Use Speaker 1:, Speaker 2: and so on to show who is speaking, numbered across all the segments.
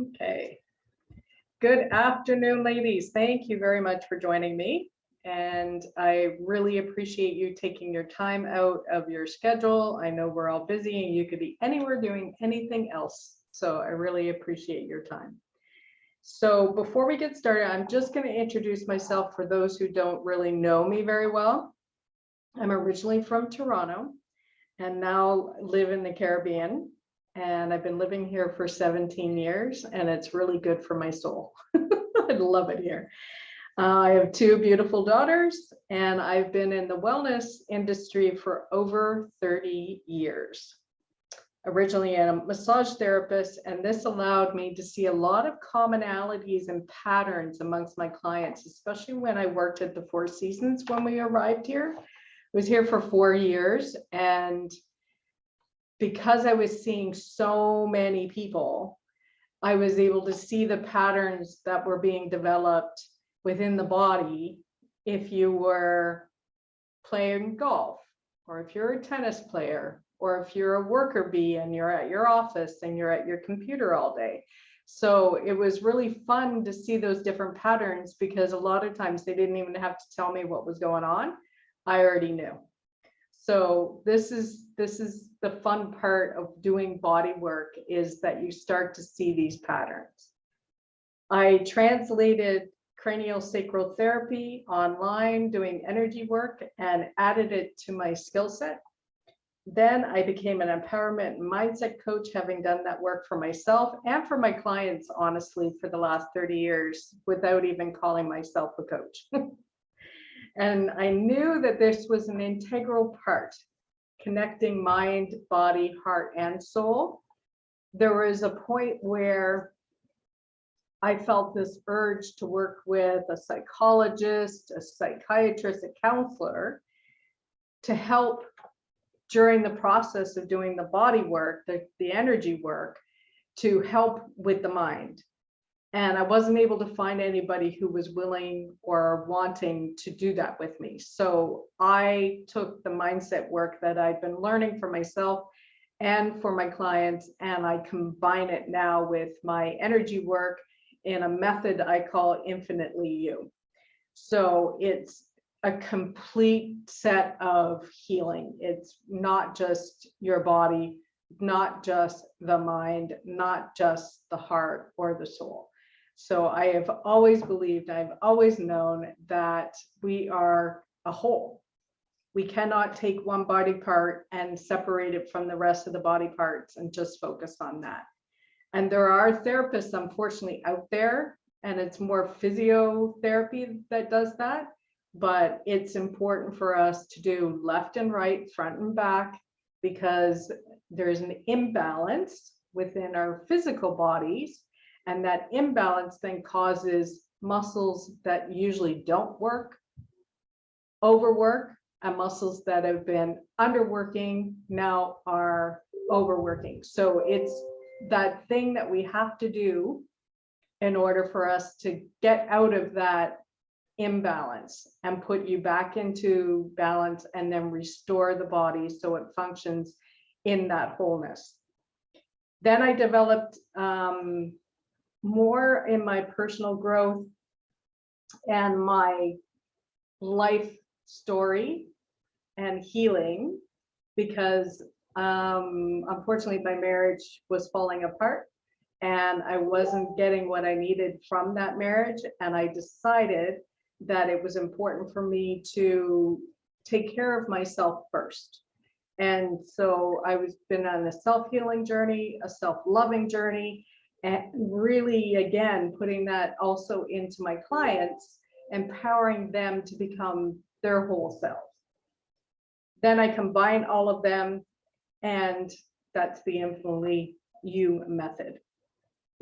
Speaker 1: Okay. Good afternoon, ladies. Thank you very much for joining me. And I really appreciate you taking your time out of your schedule. I know we're all busy and you could be anywhere doing anything else. So I really appreciate your time. So before we get started, I'm just going to introduce myself for those who don't really know me very well. I'm originally from Toronto and now live in the Caribbean. And I've been living here for 17 years and it's really good for my soul. I love it here. I have two beautiful daughters and I've been in the wellness industry for over 30 years. Originally a massage therapist, and this allowed me to see a lot of commonalities and patterns amongst my clients, especially when I worked at the Four Seasons when we arrived here. I was here for 4 years, and because I was seeing so many people, I was able to see the patterns that were being developed within the body if you were playing golf, or if you're a tennis player, or if you're a worker bee and you're at your office and you're at your computer all day. So it was really fun to see those different patterns because a lot of times they didn't even have to tell me what was going on. I already knew. So this is the fun part of doing body work, is that you start to see these patterns. I translated craniosacral therapy online, doing energy work, and added it to my skill set. Then I became an empowerment and mindset coach, having done that work for myself and for my clients, honestly, for the last 30 years, without even calling myself a coach. And I knew that this was an integral part, connecting mind, body, heart, and soul. There was a point where I felt this urge to work with a psychologist, a psychiatrist, a counselor, to help during the process of doing the body work, the energy work, to help with the mind. And I wasn't able to find anybody who was willing or wanting to do that with me. So I took the mindset work that I'd been learning for myself and for my clients, and I combine it now with my energy work in a method I call Infinitely You. So it's a complete set of healing. It's not just your body, not just the mind, not just the heart or the soul. So I have always believed, I've always known that we are a whole. We cannot take one body part and separate it from the rest of the body parts and just focus on that. And there are therapists, unfortunately, out there, and it's more physiotherapy that does that. But it's important for us to do left and right, front and back, because there's an imbalance within our physical bodies. And that imbalance then causes muscles that usually don't work, overwork, and muscles that have been underworking now are overworking. So it's that thing that we have to do in order for us to get out of that imbalance and put you back into balance, and then restore the body so it functions in that wholeness. Then I developed more in my personal growth and my life story and healing, because unfortunately my marriage was falling apart and I wasn't getting what I needed from that marriage, and I decided that it was important for me to take care of myself first. And so I was been on a self-healing journey, a self-loving journey, and really, again, putting that also into my clients, empowering them to become their whole selves. Then I combine all of them, and that's the Infinitely You method.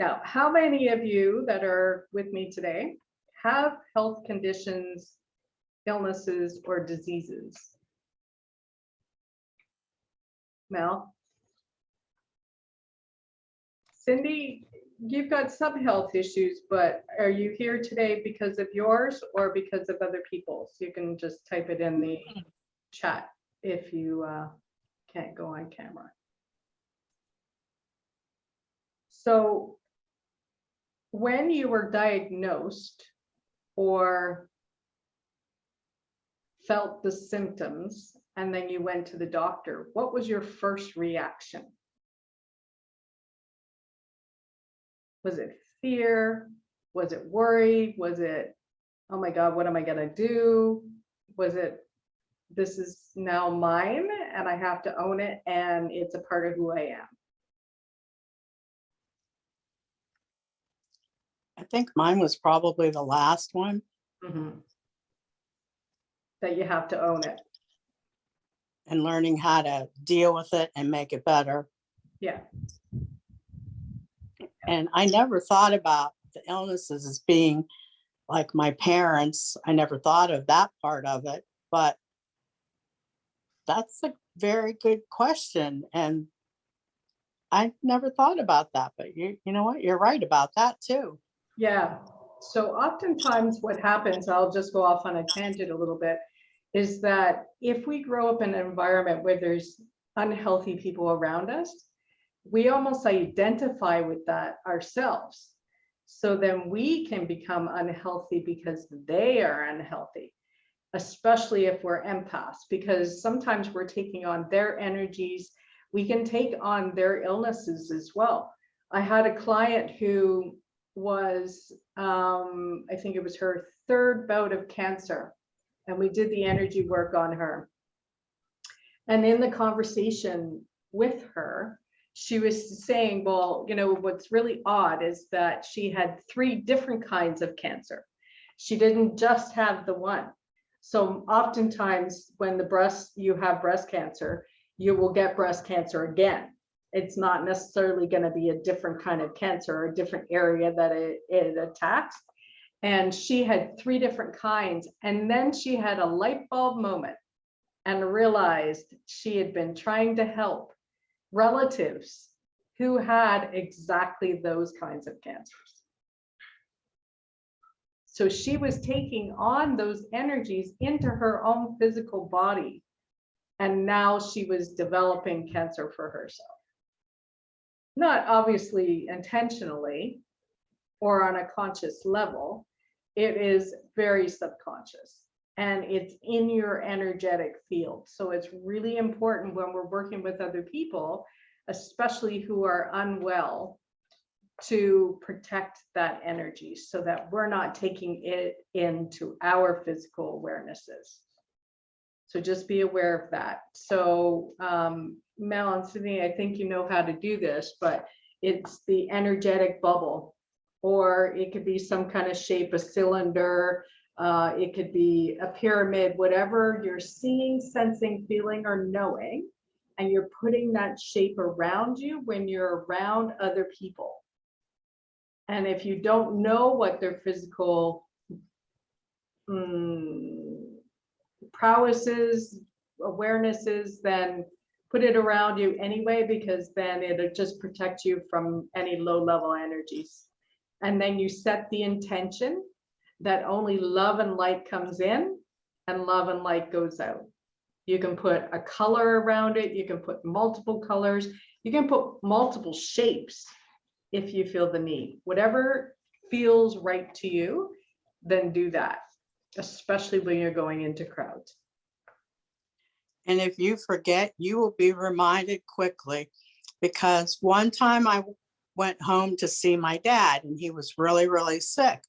Speaker 1: Now, how many of you that are with me today have health conditions, illnesses, or diseases? Mel? Cindy, you've got some health issues, but are you here today because of yours or because of other people's? You can just type it in the chat if you can't go on camera. So when you were diagnosed or felt the symptoms and then you went to the doctor, what was your first reaction? Was it fear? Was it worry? Was it, oh my God, what am I going to do? Was it, this is now mine and I have to own it and it's a part of who I am?
Speaker 2: I think mine was probably the last one.
Speaker 1: Mm-hmm. That you have to own it.
Speaker 2: And learning how to deal with it and make it better.
Speaker 1: Yeah.
Speaker 2: And I never thought about the illnesses as being like my parents. I never thought of that part of it, but that's a very good question. And I never thought about that, but you know what? You're right about that too.
Speaker 1: Yeah. So oftentimes what happens, I'll just go off on a tangent a little bit, is that if we grow up in an environment where there's unhealthy people around us, we almost identify with that ourselves. So then we can become unhealthy because they are unhealthy, especially if we're empaths, because sometimes we're taking on their energies. We can take on their illnesses as well. I had a client who was, I think it was her third bout of cancer, and we did the energy work on her. And in the conversation with her, she was saying, well, you know, what's really odd is that she had 3 different kinds of cancer. She didn't just have the one. So oftentimes when you have breast cancer, you will get breast cancer again. It's not necessarily going to be a different kind of cancer or a different area that it attacks. And she had 3 different kinds. And then she had a light bulb moment and realized she had been trying to help relatives who had exactly those kinds of cancers. So she was taking on those energies into her own physical body. And now she was developing cancer for herself. Not obviously intentionally or on a conscious level. It is very subconscious and it's in your energetic field. So it's really important when we're working with other people, especially who are unwell, to protect that energy so that we're not taking it into our physical awarenesses. So just be aware of that. So Mel and Sydney, I think you know how to do this, but it's the energetic bubble, or it could be some kind of shape, a cylinder, it could be a pyramid, whatever you're seeing, sensing, feeling, or knowing, and you're putting that shape around you when you're around other people. And if you don't know what their physical prowesses, awarenesses, then put it around you anyway, because then it'll just protect you from any low-level energies. And then you set the intention that only love and light comes in and love and light goes out. You can put a color around it, you can put multiple colors, you can put multiple shapes if you feel the need. Whatever feels right to you, then do that, especially when you're going into crowds.
Speaker 2: And if you forget, you will be reminded quickly, because one time I went home to see my dad and he was really, really sick.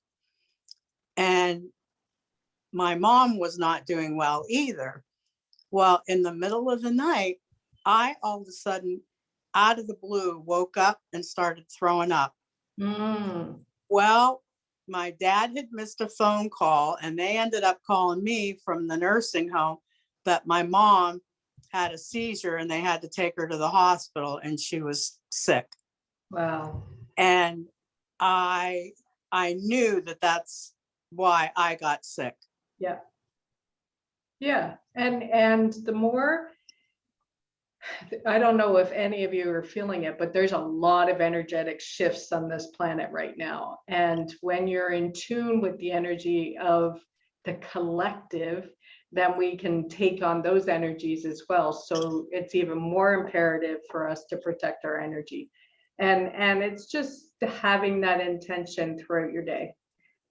Speaker 2: And my mom was not doing well either. Well, in the middle of the night, I all of a sudden, out of the blue, woke up and started throwing up. Well, my dad had missed a phone call and they ended up calling me from the nursing home that my mom had a seizure and they had to take her to the hospital and she was sick.
Speaker 1: Wow.
Speaker 2: And I knew that that's why I got sick.
Speaker 1: Yeah. Yeah. And the more, I don't know if any of you are feeling it, but there's a lot of energetic shifts on this planet right now. And when you're in tune with the energy of the collective, then we can take on those energies as well. So it's even more imperative for us to protect our energy. And it's just having that intention throughout your day.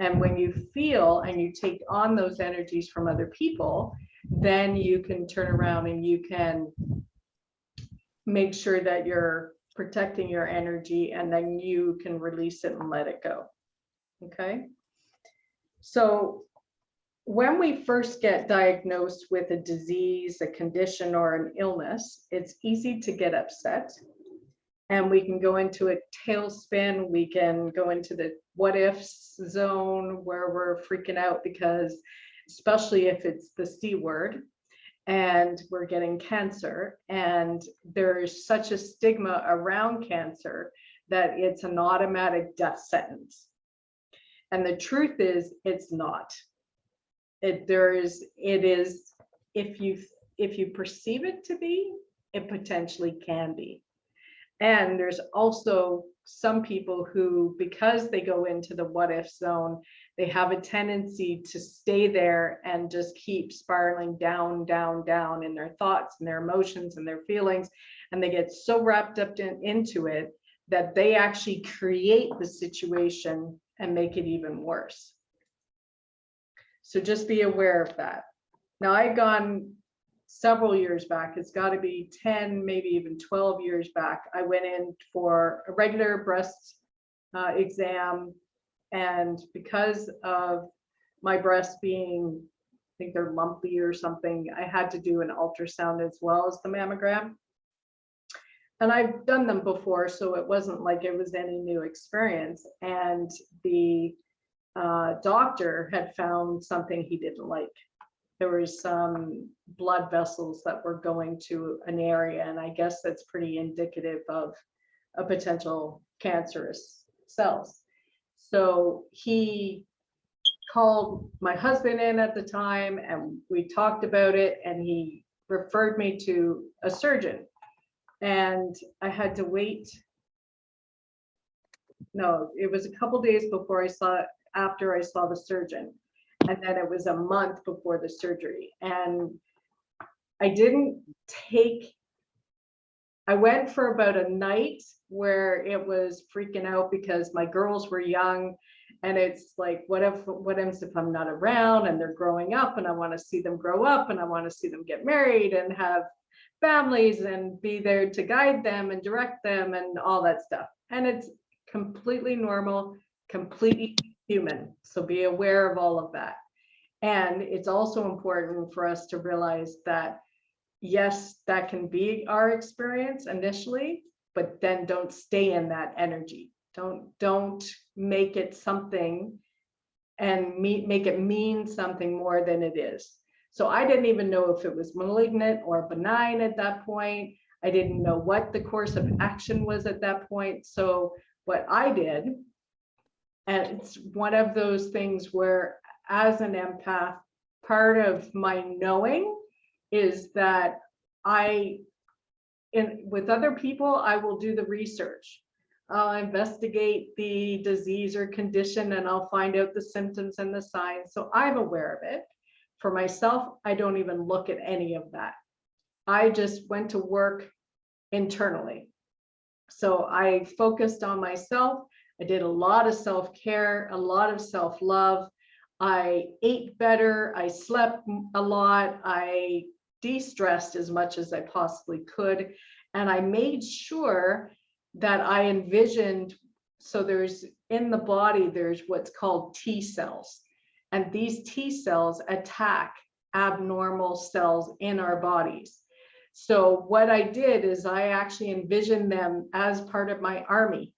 Speaker 1: And when you feel and you take on those energies from other people, then you can turn around and you can make sure that you're protecting your energy, and then you can release it and let it go. Okay. So when we first get diagnosed with a disease, a condition, or an illness, it's easy to get upset. And we can go into a tailspin. We can go into the what ifs zone where we're freaking out because, especially if it's the C word and we're getting cancer, and there's such a stigma around cancer that it's an automatic death sentence. And the truth is, it's not. It is, if you perceive it to be, it potentially can be. And there's also some people who, because they go into the what if zone, they have a tendency to stay there and just keep spiraling down, down, down in their thoughts and their emotions and their feelings. And they get so wrapped up into it that they actually create the situation and make it even worse. So just be aware of that. Now, I've gone several years back, it's got to be 10, maybe even 12 years back. I went in for a regular breast exam, and because of my breasts being, I think they're lumpy or something, I had to do an ultrasound as well as the mammogram. And I've done them before, so it wasn't like it was any new experience. And the doctor had found something he didn't like. There was some blood vessels that were going to an area, and I guess that's pretty indicative of a potential cancerous cells. So he called my husband in at the time, and we talked about it, and he referred me to a surgeon. And I had to wait. No, it was a couple days before after I saw the surgeon. And then it was a month before the surgery. And I went for about a night where it was freaking out because my girls were young. And it's like, what if I'm not around and they're growing up, and I want to see them grow up, and I want to see them get married and have families and be there to guide them and direct them and all that stuff. And it's completely normal, completely human. So be aware of all of that. And it's also important for us to realize that, yes, that can be our experience initially, but then don't stay in that energy. Don't make it something and make it mean something more than it is. So I didn't even know if it was malignant or benign at that point. I didn't know what the course of action was at that point. So what I did, and it's one of those things where, as an empath, part of my knowing is that with other people, I will do the research. I'll investigate the disease or condition, and I'll find out the symptoms and the signs. So I'm aware of it. For myself, I don't even look at any of that. I just went to work internally. So I focused on myself. I did a lot of self-care, a lot of self-love. I ate better. I slept a lot. I de-stressed as much as I possibly could. And I made sure that I envisioned, so in the body, there's what's called T cells. And these T cells attack abnormal cells in our bodies. So what I did is I actually envisioned them as part of my army.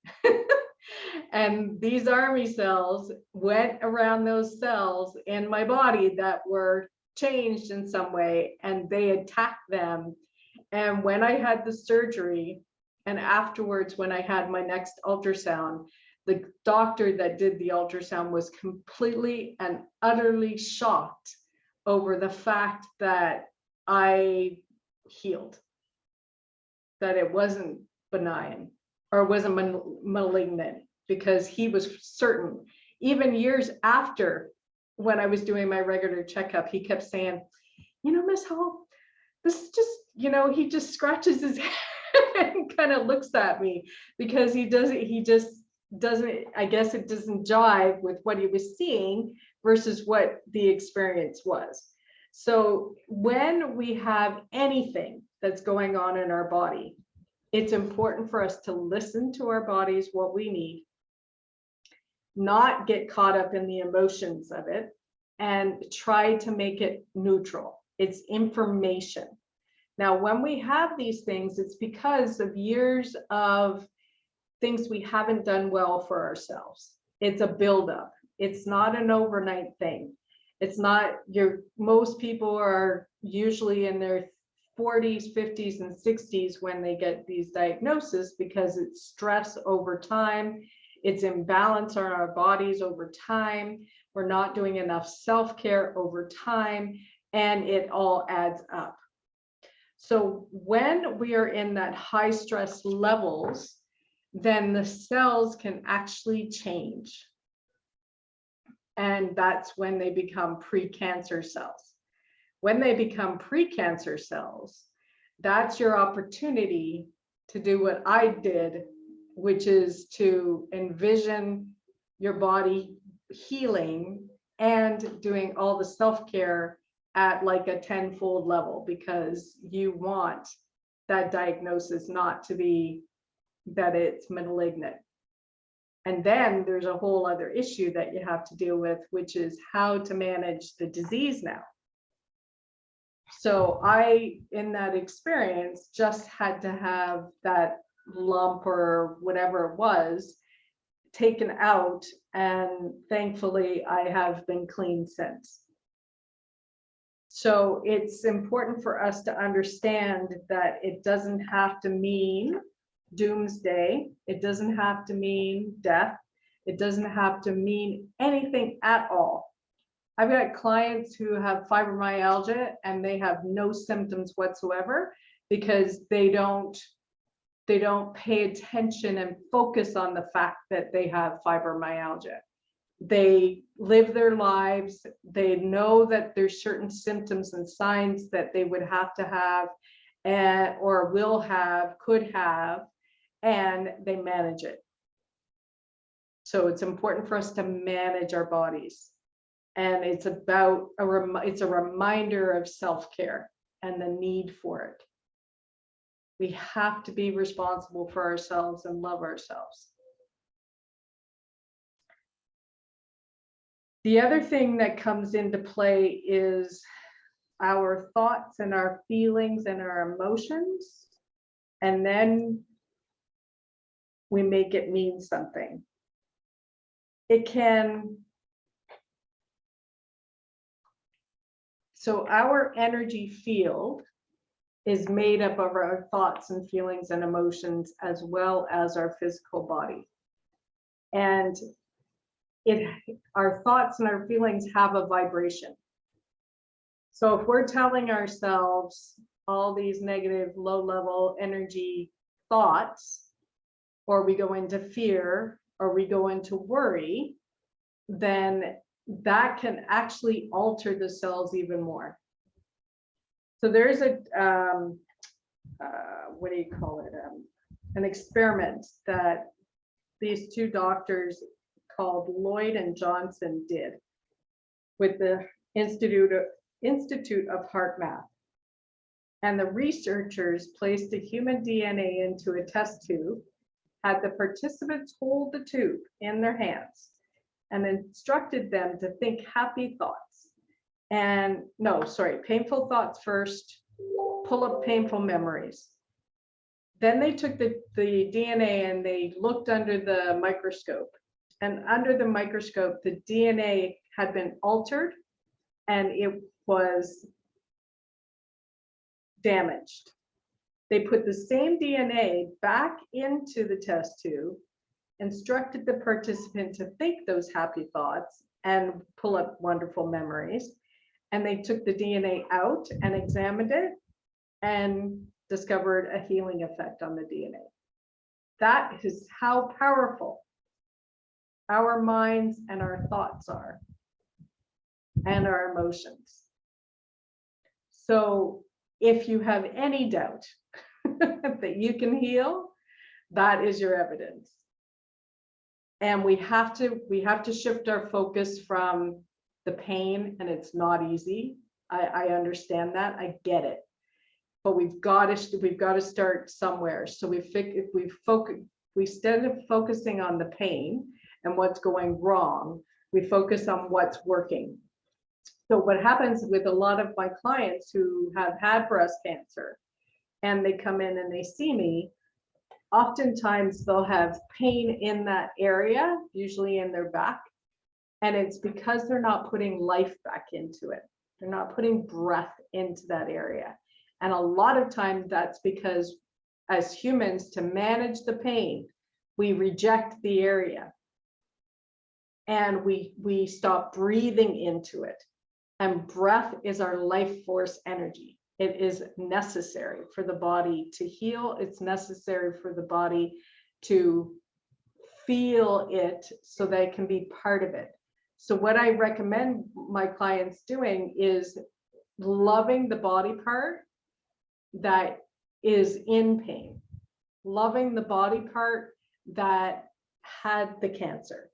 Speaker 1: And these army cells went around those cells in my body that were changed in some way, and they attacked them. And when I had the surgery, and afterwards, when I had my next ultrasound, the doctor that did the ultrasound was completely and utterly shocked over the fact that I healed, that it wasn't benign or wasn't malignant, because he was certain. Even years after, when I was doing my regular checkup, he kept saying, Miss Hall, this is just, he just scratches his and kind of looks at me because he just doesn't, I guess it doesn't jive with what he was seeing versus what the experience was. So when we have anything that's going on in our body, it's important for us to listen to our bodies, what we need, not get caught up in the emotions of it, and try to make it neutral. It's information. Now, when we have these things, it's because of years of things we haven't done well for ourselves. It's a buildup. It's not an overnight thing. It's not most people are usually in their 40s, 50s, and 60s when they get these diagnoses, because it's stress over time. It's imbalance on our bodies over time. We're not doing enough self-care over time, and it all adds up. So when we are in that high stress levels, then the cells can actually change. And that's when they become pre-cancer cells. When they become pre-cancer cells, that's your opportunity to do what I did, which is to envision your body healing and doing all the self-care at like a 10-fold level, because you want that diagnosis not to be that it's malignant. And then there's a whole other issue that you have to deal with, which is how to manage the disease now. So I, in that experience, just had to have that lump or whatever it was taken out, and thankfully I have been clean since. So it's important for us to understand that it doesn't have to mean doomsday. It doesn't have to mean death. It doesn't have to mean anything at all. I've got clients who have fibromyalgia and they have no symptoms whatsoever because they don't pay attention and focus on the fact that they have fibromyalgia. They live their lives. They know that there's certain symptoms and signs that they would have to have, or will have, could have, and they manage it. So it's important for us to manage our bodies. And it's about it's a reminder of self-care and the need for it. We have to be responsible for ourselves and love ourselves. The other thing that comes into play is our thoughts and our feelings and our emotions, and then we make it mean something. It can. So our energy field is made up of our thoughts and feelings and emotions, as well as our physical body. And our thoughts and our feelings have a vibration. So if we're telling ourselves all these negative, low-level energy thoughts, or we go into fear, or we go into worry, then that can actually alter the cells even more. So there's a, what do you call it? An experiment that these two doctors called Lloyd and Johnson did with the Institute of Heart Math. And the researchers placed the human DNA into a test tube, had the participants hold the tube in their hands, and instructed them to think happy thoughts. And painful thoughts first, pull up painful memories. Then they took the DNA and they looked under the microscope. And under the microscope, the DNA had been altered and it was damaged. They put the same DNA back into the test tube, instructed the participant to think those happy thoughts and pull up wonderful memories. And they took the DNA out and examined it and discovered a healing effect on the DNA. That is how powerful our minds and our thoughts are, and our emotions. So if you have any doubt that you can heal, that is your evidence. And we have to shift our focus from the pain, and it's not easy. I understand that. I get it. But we've got to start somewhere. So instead of focusing on the pain and what's going wrong, we focus on what's working. So what happens with a lot of my clients who have had breast cancer and they come in and they see me, oftentimes they'll have pain in that area, usually in their back. And it's because they're not putting life back into it. They're not putting breath into that area. And a lot of times that's because as humans, to manage the pain, we reject the area and we stop breathing into it. And breath is our life force energy. It is necessary for the body to heal. It's necessary for the body to feel it so they can be part of it. So what I recommend my clients doing is loving the body part that is in pain, loving the body part that had the cancer.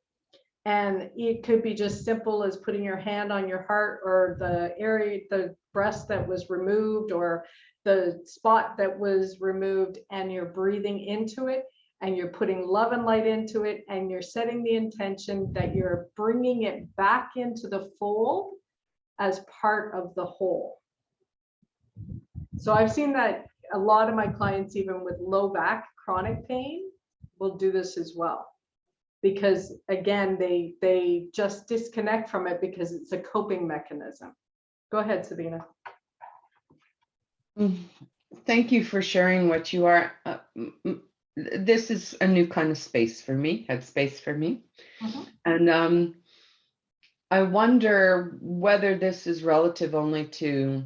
Speaker 1: And it could be just simple as putting your hand on your heart, or the area, the breast that was removed, or the spot that was removed, and you're breathing into it and you're putting love and light into it, and you're setting the intention that you're bringing it back into the fold as part of the whole. So I've seen that a lot of my clients, even with low back chronic pain, will do this as well. Because again, they just disconnect from it because it's a coping mechanism. Go ahead, Sabina.
Speaker 3: Thank you for sharing what you are. This is a new kind of space for me, headspace for me. And I wonder whether this is relative only to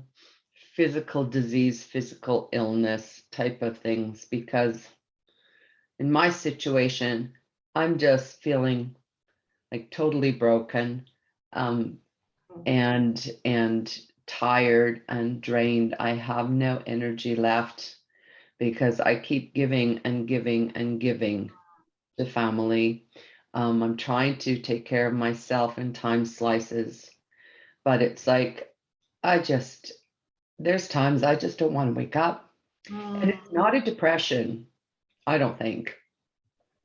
Speaker 3: physical disease, physical illness type of things, because in my situation, I'm just feeling like totally broken, and tired and drained. I have no energy left because I keep giving and giving and giving to family. I'm trying to take care of myself in time slices, but it's like, there's times I just don't want to wake up. And it's not a depression, I don't think.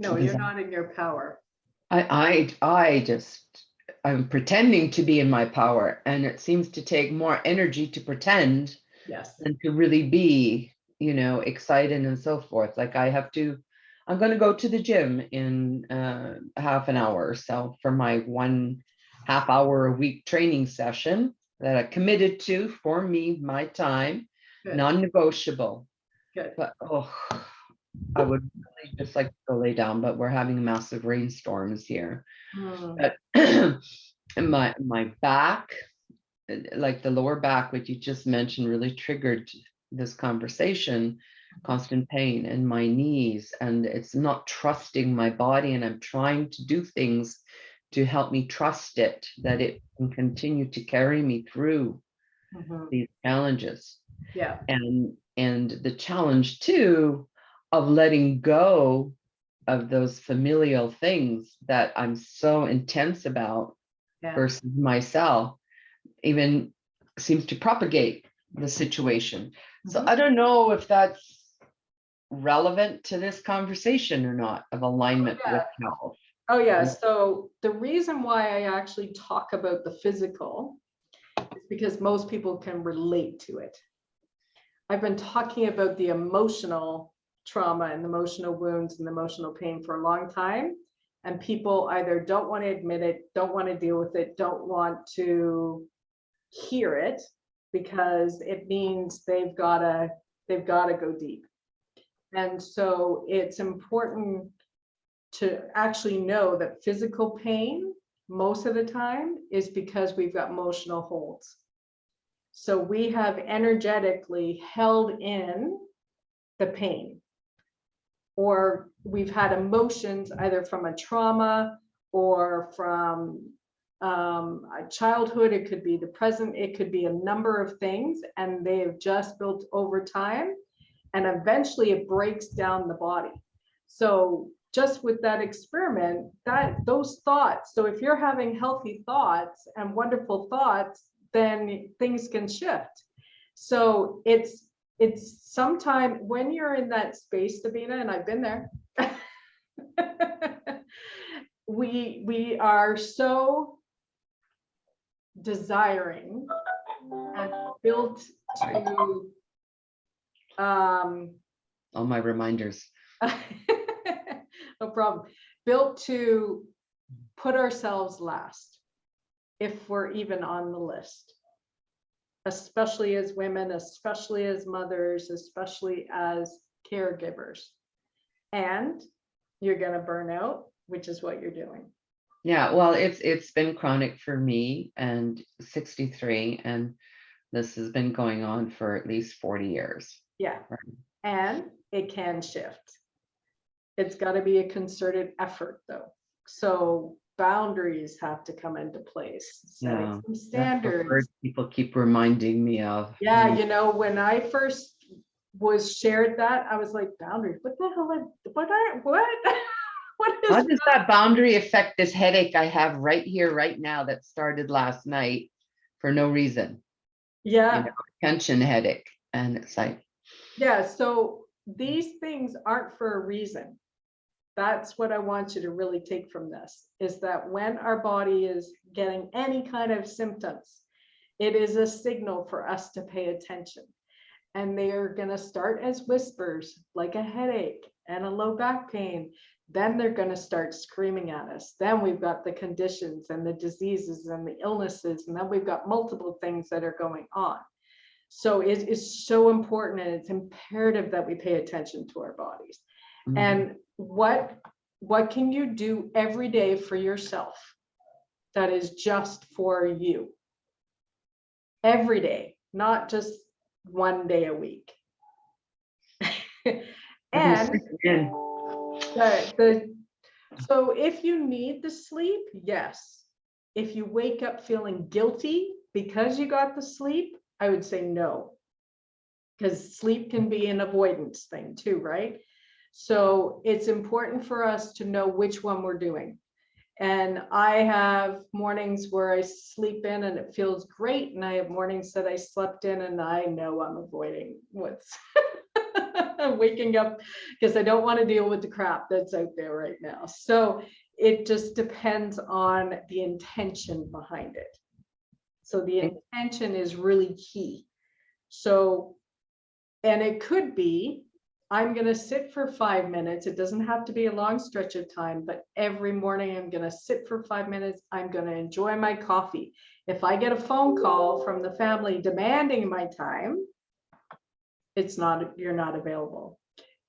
Speaker 1: No, you're not in your power.
Speaker 3: I'm pretending to be in my power, and it seems to take more energy to pretend than to really be, excited and so forth. Like I'm going to go to the gym in half an hour or so for my 1.5 hour a week training session that I committed to for me, my time, non-negotiable.
Speaker 1: Good.
Speaker 3: But I would really just like to go lay down, but we're having massive rainstorms here. But my back, like the lower back, what you just mentioned, really triggered this conversation. Constant pain in my knees, and it's not trusting my body, and I'm trying to do things to help me trust it, that it can continue to carry me through these challenges. And the challenge too of letting go of those familial things that I'm so intense about versus myself even seems to propagate the situation. So I don't know if that's relevant to this conversation or not, of alignment with health.
Speaker 1: Oh yeah, so the reason why I actually talk about the physical is because most people can relate to it. I've been talking about the emotional trauma and emotional wounds and emotional pain for a long time, and people either don't want to admit it, don't want to deal with it, don't want to hear it, because it means they've got to go deep. And so it's important to actually know that physical pain most of the time is because we've got emotional holds. So we have energetically held in the pain, or we've had emotions either from a trauma or from a childhood. It could be the present, it could be a number of things, and they have just built over time. and eventually it breaks down the body. So just with that experiment, those thoughts, so if you're having healthy thoughts and wonderful thoughts, then things can shift. So it's sometime when you're in that space, Sabina, and I've been there, we are so desiring and built to
Speaker 3: All my reminders.
Speaker 1: no problem, built to put ourselves last if we're even on the list, especially as women, especially as mothers, especially as caregivers. And you're going to burn out, which is what you're doing.
Speaker 3: Yeah, well, it's been chronic for me, and 63, and this has been going on for at least 40 years.
Speaker 1: Yeah.
Speaker 3: Right.
Speaker 1: And it can shift. It's got to be a concerted effort, though. So boundaries have to come into place. Setting
Speaker 3: Yeah,
Speaker 1: some
Speaker 3: that's the word
Speaker 1: standards.
Speaker 3: people keep reminding me of.
Speaker 1: Yeah, you know, when I first was shared that, I was like, boundaries. What the hell? What? What is
Speaker 3: How does that boundary affect this headache I have right here, right now, that started last night for no reason?
Speaker 1: Yeah.
Speaker 3: You know, tension headache. And it's like,
Speaker 1: Yeah. So these things aren't for a reason. That's what I want you to really take from this, is that when our body is getting any kind of symptoms, it is a signal for us to pay attention. And they are going to start as whispers, like a headache and a low back pain. Then they're going to start screaming at us. Then we've got the conditions and the diseases and the illnesses. And then we've got multiple things that are going on. So it is so important, and it's imperative that we pay attention to our bodies. And what can you do every day for yourself that is just for you? Every day, not just one day a week. And so if you need the sleep, yes. If you wake up feeling guilty because you got the sleep, I would say no, because sleep can be an avoidance thing too, right? So it's important for us to know which one we're doing. And I have mornings where I sleep in and it feels great. And I have mornings that I slept in and I know I'm avoiding what's waking up, because I don't want to deal with the crap that's out there right now. So it just depends on the intention behind it. So the intention is really key. So, and it could be, I'm going to sit for 5 minutes. It doesn't have to be a long stretch of time, but every morning I'm going to sit for 5 minutes. I'm going to enjoy my coffee. If I get a phone call from the family demanding my time, you're not available.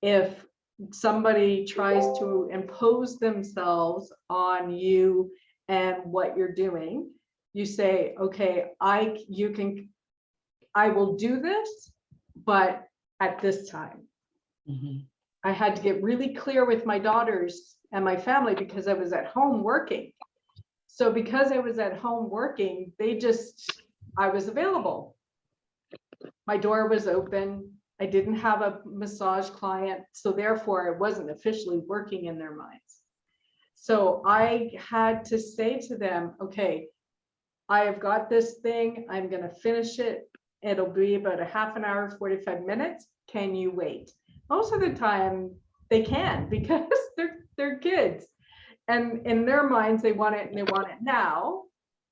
Speaker 1: If somebody tries to impose themselves on you and what you're doing, you say, okay, I will do this, but at this time. I had to get really clear with my daughters and my family because I was at home working. So because I was at home working, I was available. My door was open. I didn't have a massage client. So therefore I wasn't officially working in their minds. So I had to say to them, okay, I have got this thing. I'm going to finish it. It'll be about a half an hour, 45 minutes. Can you wait? Most of the time they can, because they're kids, and in their minds they want it and they want it now,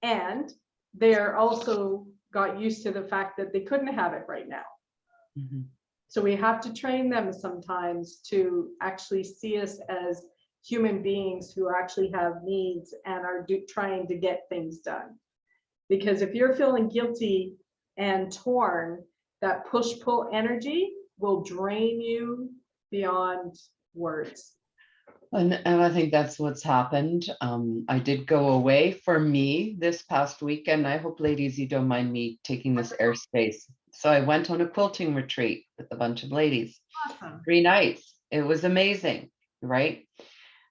Speaker 1: and they're also got used to the fact that they couldn't have it right now. So we have to train them sometimes to actually see us as human beings who actually have needs and are trying to get things done. Because if you're feeling guilty and torn, that push-pull energy will drain you beyond words.
Speaker 3: And I think that's what's happened. I did go away for me this past weekend. I hope, ladies, you don't mind me taking this airspace. So I went on a quilting retreat with a bunch of ladies.
Speaker 1: Awesome.
Speaker 3: 3 nights. It was amazing, right?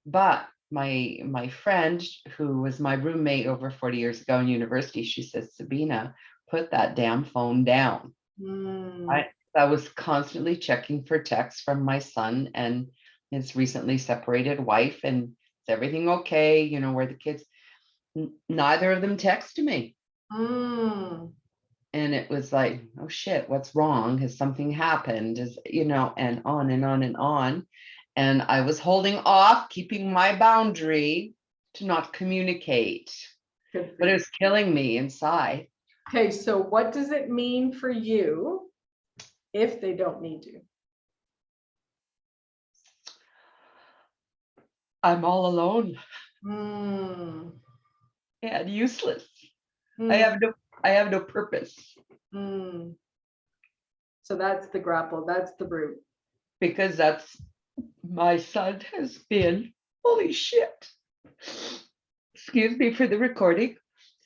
Speaker 3: But my friend, who was my roommate over 40 years ago in university, she says, Sabina, put that damn phone down. Right? I was constantly checking for texts from my son and his recently separated wife, and is everything okay? You know, where the kids, neither of them texted me.
Speaker 1: Mm.
Speaker 3: And it was like, oh shit, what's wrong? Has something happened? Is, you know, and on and on and on. And I was holding off, keeping my boundary to not communicate,
Speaker 1: Good for
Speaker 3: but it
Speaker 1: you.
Speaker 3: was killing me inside.
Speaker 1: Okay, so what does it mean for you if they don't need you?
Speaker 3: I'm all alone
Speaker 1: Mm.
Speaker 3: and useless.
Speaker 1: Mm.
Speaker 3: I have no purpose
Speaker 1: Mm. So that's the grapple, that's the root.
Speaker 3: because that's my son has been, holy shit. Excuse me for the recording.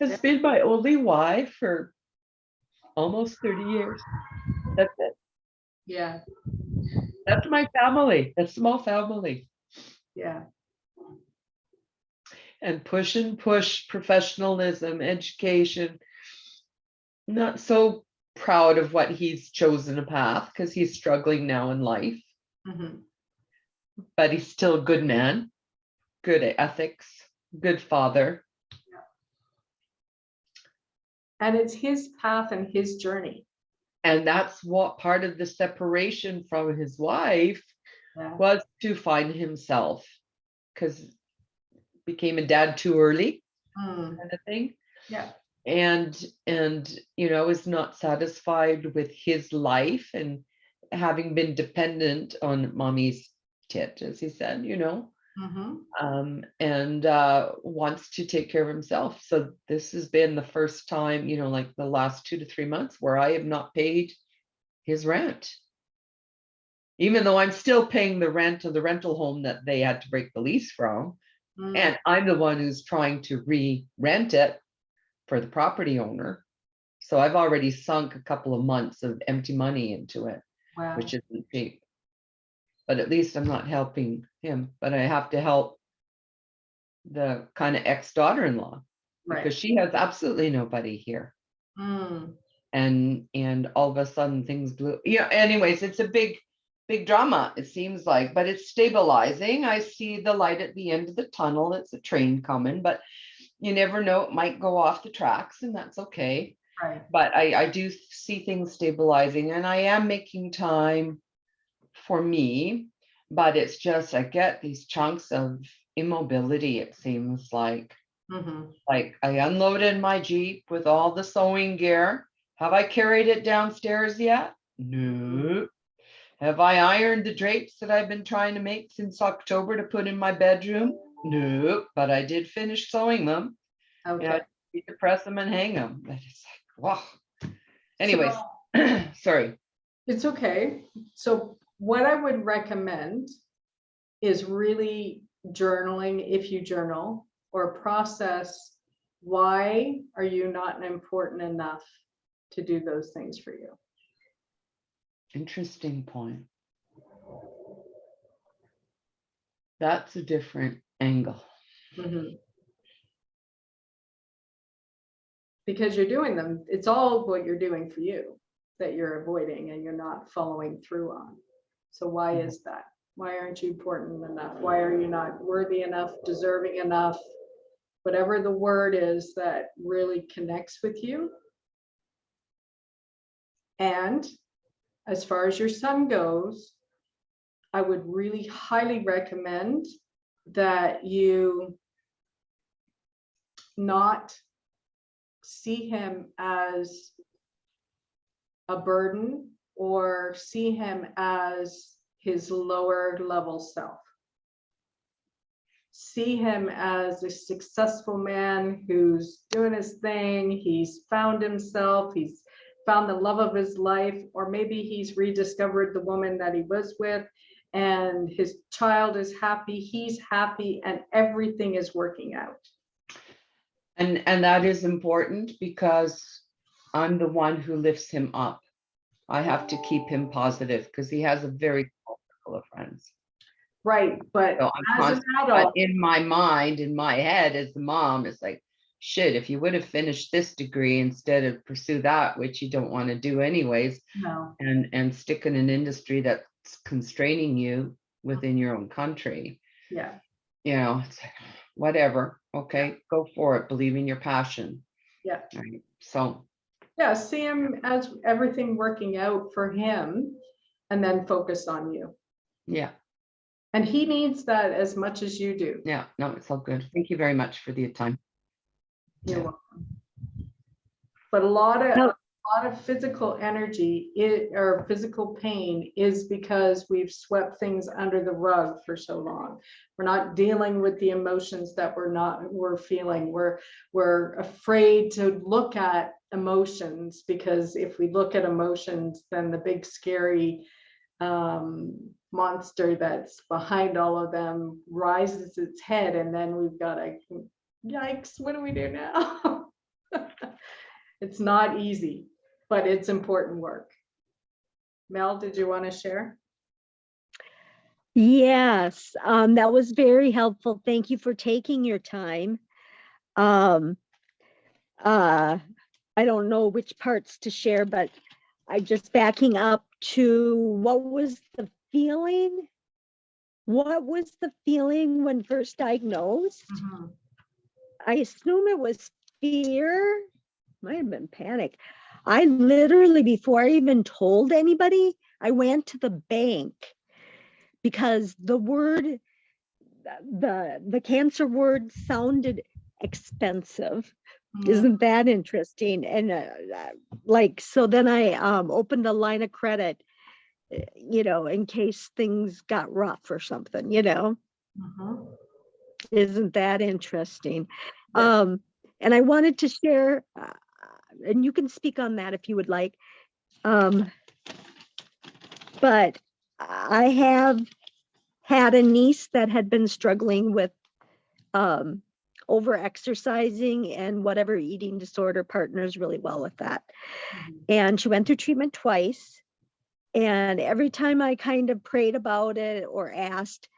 Speaker 3: Has
Speaker 1: Yeah.
Speaker 3: been my only wife for almost 30 years. That's it.
Speaker 1: Yeah,
Speaker 3: That's my family. That's small family.
Speaker 1: yeah.
Speaker 3: And push and push professionalism, education. Not so proud of what he's chosen a path because he's struggling now in life,
Speaker 1: Mhm.
Speaker 3: but he's still a good man, good ethics, good father.
Speaker 1: And it's his path and his journey.
Speaker 3: And that's what part of the separation from his wife
Speaker 1: Yeah.
Speaker 3: was, to find himself, because became a dad too early,
Speaker 1: Mm.
Speaker 3: kind of thing.
Speaker 1: Yeah.
Speaker 3: And you know, is not satisfied with his life and having been dependent on mommy's tit, as he said, you know,
Speaker 1: Mhm.
Speaker 3: and wants to take care of himself. So this has been the first time, you know, like the last 2 to 3 months where I have not paid his rent, even though I'm still paying the rent of the rental home that they had to break the lease from.
Speaker 1: Mm.
Speaker 3: And I'm the one who's trying to re-rent it for the property owner. So I've already sunk a couple of months of empty money into it,
Speaker 1: Wow.
Speaker 3: which isn't cheap. But at least I'm not helping him, but I have to help the kind of ex-daughter-in-law because
Speaker 1: Right.
Speaker 3: she has absolutely nobody here.
Speaker 1: Mm.
Speaker 3: And all of a sudden things blew. Yeah, anyways, it's a big drama, it seems like, but it's stabilizing. I see the light at the end of the tunnel. It's a train coming, but you never know, it might go off the tracks, and that's okay.
Speaker 1: Right.
Speaker 3: But I do see things stabilizing, and I am making time for me, but it's just I get these chunks of immobility, it seems like.
Speaker 1: Mhm.
Speaker 3: Like I unloaded my Jeep with all the sewing gear. Have I carried it downstairs yet? No. Have I ironed the drapes that I've been trying to make since October to put in my bedroom? No, but I did finish sewing them. You know,
Speaker 1: Okay.
Speaker 3: I need to press them and hang them. But it's like, wow.
Speaker 1: So
Speaker 3: Anyways, sorry.
Speaker 1: it's okay. So what I would recommend is really journaling, if you journal, or process why are you not important enough to do those things for you.
Speaker 3: Interesting point. That's a different angle.
Speaker 1: Mhm. Because you're doing them, it's all what you're doing for you that you're avoiding and you're not following through on. So why is that? Why aren't you important enough? Why are you not worthy enough, deserving enough? Whatever the word is that really connects with you. And as far as your son goes, I would really highly recommend that you not see him as a burden or see him as his lower level self. See him as a successful man who's doing his thing. He's found himself. He's found the love of his life, or maybe he's rediscovered the woman that he was with, and his child is happy. He's happy, and everything is working out.
Speaker 3: And that is important because I'm the one who lifts him up. I have to keep him positive because he has a very small circle of friends.
Speaker 1: Right, but
Speaker 3: So I'm
Speaker 1: as an
Speaker 3: constant, but
Speaker 1: adult,
Speaker 3: in my mind, in my head, as the mom, it's like, shit, if you would have finished this degree instead of pursue that, which you don't want to do anyways,
Speaker 1: No.
Speaker 3: and stick in an industry that's constraining you within your own country,
Speaker 1: Yeah.
Speaker 3: you know, it's like, whatever, okay, go for it, believe in your passion.
Speaker 1: Yeah.
Speaker 3: Right. So
Speaker 1: Yeah. See him as everything working out for him, and then focus on you.
Speaker 3: yeah,
Speaker 1: And he needs that as much as you do.
Speaker 3: yeah, no, it's all good. Thank you very much for the time.
Speaker 1: You're
Speaker 3: Yeah.
Speaker 1: welcome. But a lot
Speaker 4: No.
Speaker 1: of physical energy or physical pain is because we've swept things under the rug for so long. We're not dealing with the emotions that we're feeling. We're afraid to look at emotions, because if we look at emotions, then the big scary monster that's behind all of them rises its head, and then we've got a yikes, what do we do now? It's not easy, but it's important work. Mel, did you want to share?
Speaker 4: Yes, that was very helpful. Thank you for taking your time. I don't know which parts to share, but I'm just backing up to what was the feeling? What was the feeling when first diagnosed? I assume it was fear, might have been panic. I literally, before I even told anybody, I went to the bank because the word, the cancer word sounded expensive. Isn't that interesting? And like, so then I opened a line of credit, you know, in case things got rough or something, you know. Isn't that interesting?
Speaker 1: Yeah.
Speaker 4: And I wanted to share, and you can speak on that if you would like. But I have had a niece that had been struggling with over exercising and whatever eating disorder, partners really well with that. And she went through treatment twice. And every time I kind of prayed about it or asked,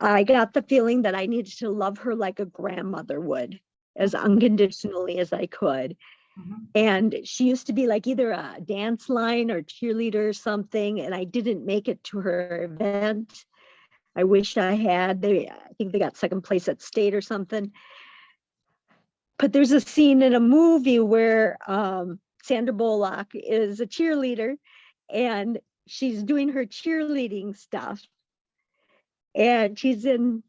Speaker 4: I got the feeling that I needed to love her like a grandmother would, as unconditionally as I could. And she used to be like either a dance line or cheerleader or something, and I didn't make it to her event. I wish I had. I think they got second place at state or something. But there's a scene in a movie where Sandra Bullock is a cheerleader, and she's doing her cheerleading stuff, and she's in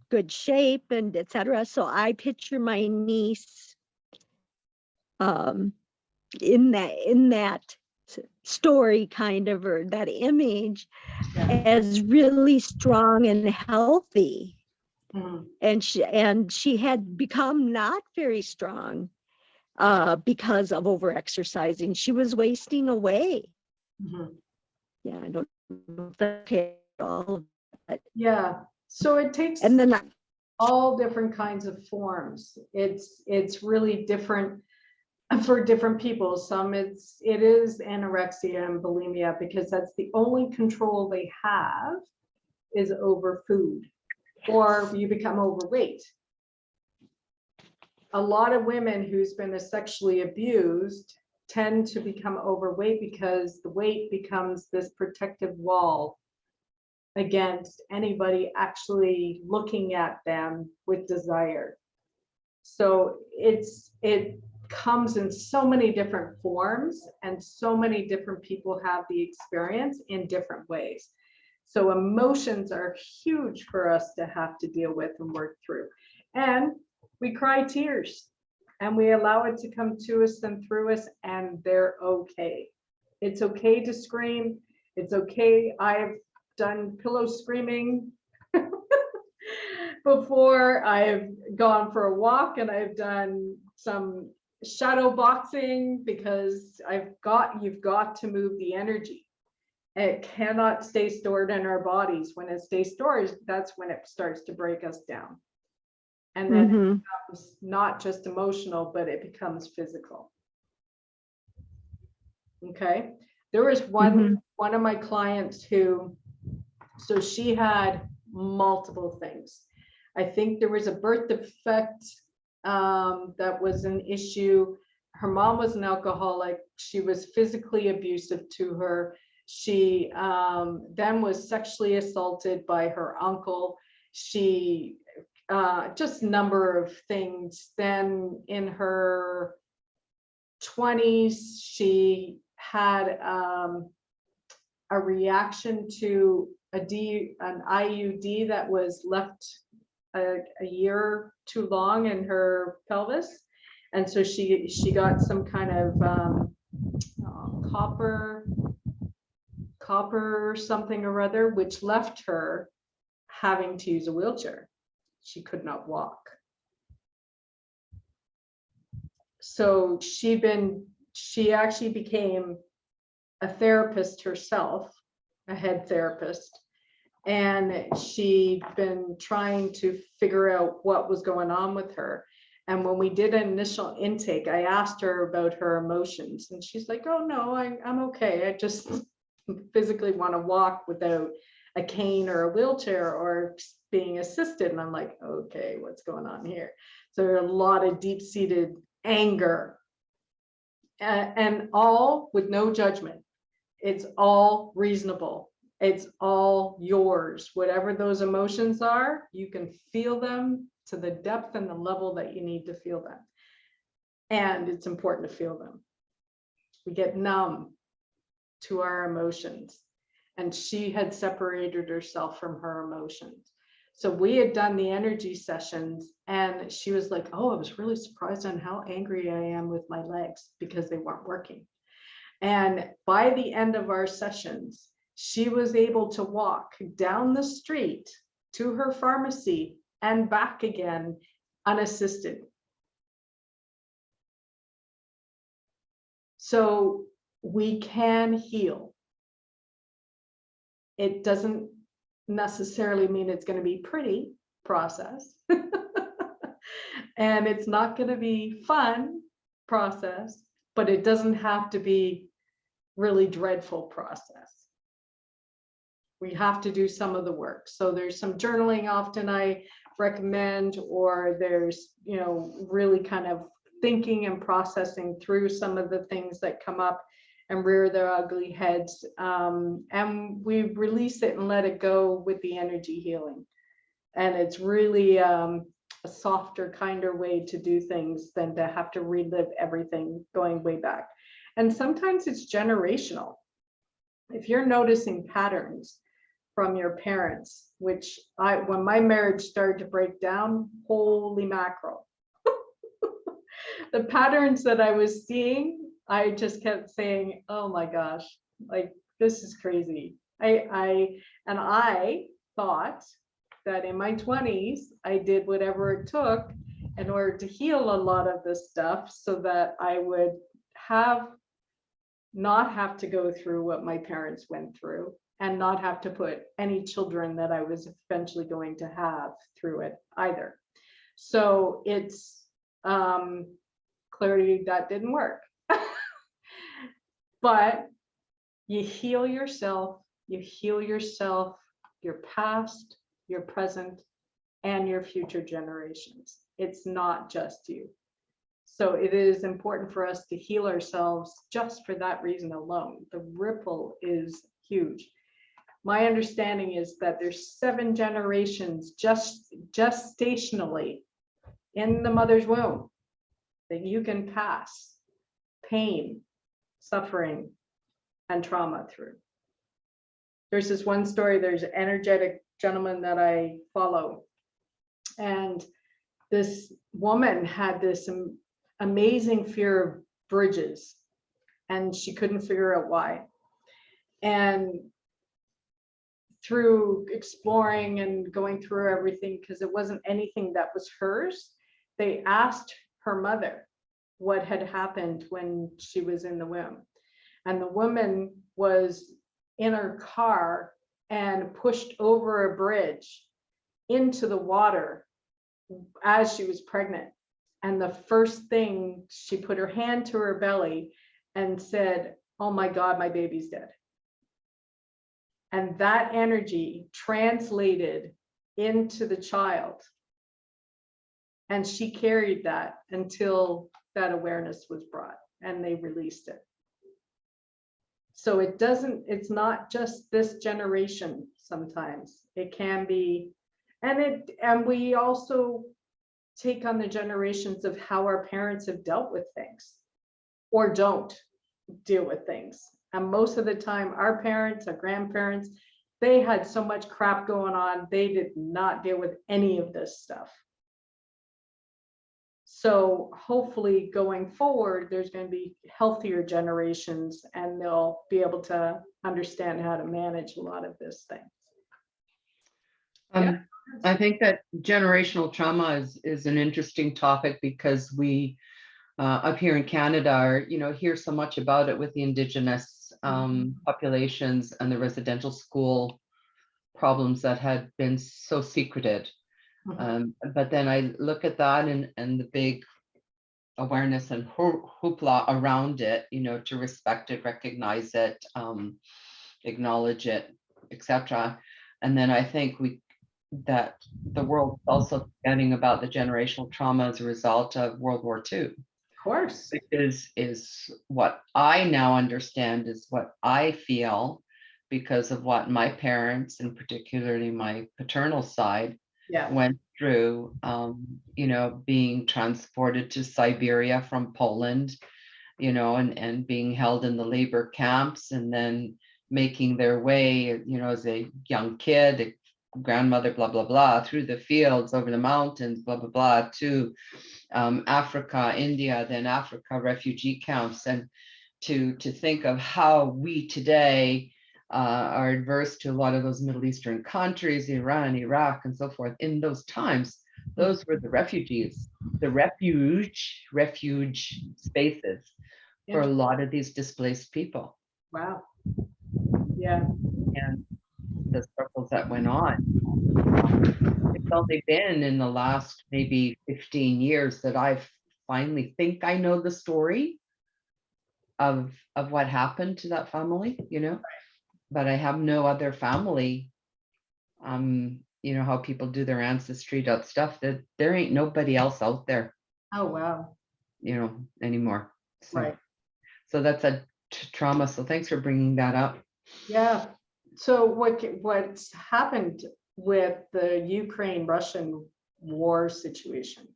Speaker 4: good shape and etc. So I picture my niece in that story kind of, or that image, as really strong and healthy. And she had become not very strong because of over exercising. She was wasting away. Yeah, I don't know if that's okay at all. But
Speaker 1: Yeah. So it takes
Speaker 4: and then
Speaker 1: all different kinds of forms. It's really different for different people. Some it is anorexia and bulimia, because that's the only control they have is over food, or you become overweight. A lot of women who's been sexually abused tend to become overweight because the weight becomes this protective wall against anybody actually looking at them with desire. So it comes in so many different forms, and so many different people have the experience in different ways. So emotions are huge for us to have to deal with and work through. And we cry tears, and we allow it to come to us and through us, and they're okay. It's okay to scream. It's okay. I've done pillow screaming before. I've gone for a walk, and I've done some shadow boxing, because you've got to move the energy. It cannot stay stored in our bodies. When it stays stored, that's when it starts to break us down. And then it becomes not just emotional, but it becomes physical. Okay. There was one of my clients who, so she had multiple things. I think there was a birth defect that was an issue. Her mom was an alcoholic. She was physically abusive to her. She then was sexually assaulted by her uncle. She just a number of things. Then in her 20s, she had a reaction to an IUD that was left a year too long in her pelvis. And so she got some kind of copper or something or other, which left her having to use a wheelchair. She could not walk. So she actually became a therapist herself, a head therapist, and she'd been trying to figure out what was going on with her. And when we did an initial intake, I asked her about her emotions, and she's like, oh no, I'm okay. I just physically want to walk without a cane or a wheelchair or being assisted. And I'm like, okay, what's going on here? So there are a lot of deep-seated anger, and all with no judgment. It's all reasonable. It's all yours. Whatever those emotions are, you can feel them to the depth and the level that you need to feel them. And it's important to feel them. We get numb to our emotions. And she had separated herself from her emotions. So we had done the energy sessions, and she was like, oh, I was really surprised on how angry I am with my legs because they weren't working. And by the end of our sessions, she was able to walk down the street to her pharmacy and back again unassisted. So we can heal. It doesn't necessarily mean it's going to be pretty process. And it's not going to be fun process, but it doesn't have to be really dreadful process. We have to do some of the work. So there's some journaling often I recommend, or there's, you know, really kind of thinking and processing through some of the things that come up and rear their ugly heads. And we release it and let it go with the energy healing. And it's really a softer, kinder way to do things than to have to relive everything going way back. And sometimes it's generational. If you're noticing patterns from your parents, which when my marriage started to break down, holy mackerel. The patterns that I was seeing, I just kept saying, oh my gosh, like this is crazy. I thought that in my 20s, I did whatever it took in order to heal a lot of this stuff so that I would not have to go through what my parents went through, and not have to put any children that I was eventually going to have through it either. So it's clearly that didn't work. But you heal yourself, your past, your present, and your future generations. It's not just you. So it is important for us to heal ourselves just for that reason alone. The ripple is huge. My understanding is that there's 7 generations just gestationally in the mother's womb that you can pass pain, suffering, and trauma through. There's this one story, there's an energetic gentleman that I follow, and this woman had this amazing fear of bridges, and she couldn't figure out why. And through exploring and going through everything, because it wasn't anything that was hers, they asked her mother what had happened when she was in the womb. And the woman was in her car and pushed over a bridge into the water as she was pregnant. And the first thing, she put her hand to her belly and said, oh my God, my baby's dead. And that energy translated into the child. And she carried that until that awareness was brought and they released it. So it's not just this generation sometimes. It can be, and we also take on the generations of how our parents have dealt with things or don't deal with things. And most of the time, our parents, our grandparents, they had so much crap going on, they did not deal with any of this stuff. So hopefully going forward, there's going to be healthier generations and they'll be able to understand how to manage a lot of this thing.
Speaker 3: I think that generational trauma is an interesting topic because we up here in Canada are, hear so much about it with the Indigenous populations and the residential school problems that had been so secreted. But then I look at that and the big awareness and hoopla around it, to respect it, recognize it, acknowledge it, etc. And then I think that the world is also forgetting about the generational trauma as a result of World War II.
Speaker 1: Of course.
Speaker 3: Is what I now understand is what I feel because of what my parents, and particularly my paternal side, went through, being transported to Siberia from Poland, and being held in the labor camps and then making their way, as a young kid, a grandmother, blah, blah, blah, through the fields, over the mountains, blah, blah, blah, to Africa, India, then Africa refugee camps. And to think of how we today are adverse to a lot of those Middle Eastern countries, Iran, Iraq, and so forth. In those times, those were the refugees, the refuge spaces for a lot of these displaced people.
Speaker 1: Wow. Yeah.
Speaker 3: And the circles that went on. It's only been in the last maybe 15 years that I finally think I know the story of what happened to that family, but I have no other family. How people do their ancestry stuff, that there ain't nobody else out there.
Speaker 1: Oh, wow.
Speaker 3: Anymore. So,
Speaker 1: right.
Speaker 3: So that's a trauma. So thanks for bringing that up.
Speaker 1: Yeah. So what's happened with the Ukraine-Russian war situation,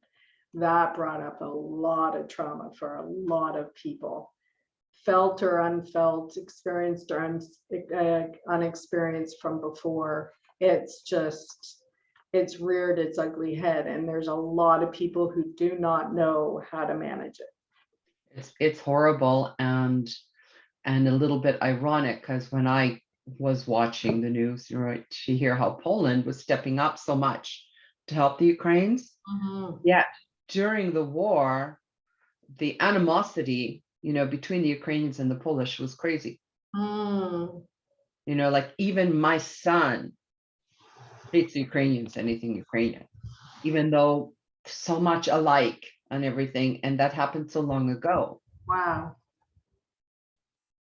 Speaker 1: that brought up a lot of trauma for a lot of people, felt or unfelt, experienced or unexperienced from before. It's reared its ugly head, and there's a lot of people who do not know how to manage it.
Speaker 3: It's horrible and a little bit ironic, because when I was watching the news, to hear how Poland was stepping up so much to help the Ukrainians. Yet during the war, the animosity, between the Ukrainians and the Polish was crazy. Like even my son hates the Ukrainians, anything Ukrainian, even though so much alike and everything. And that happened so long ago.
Speaker 1: Wow.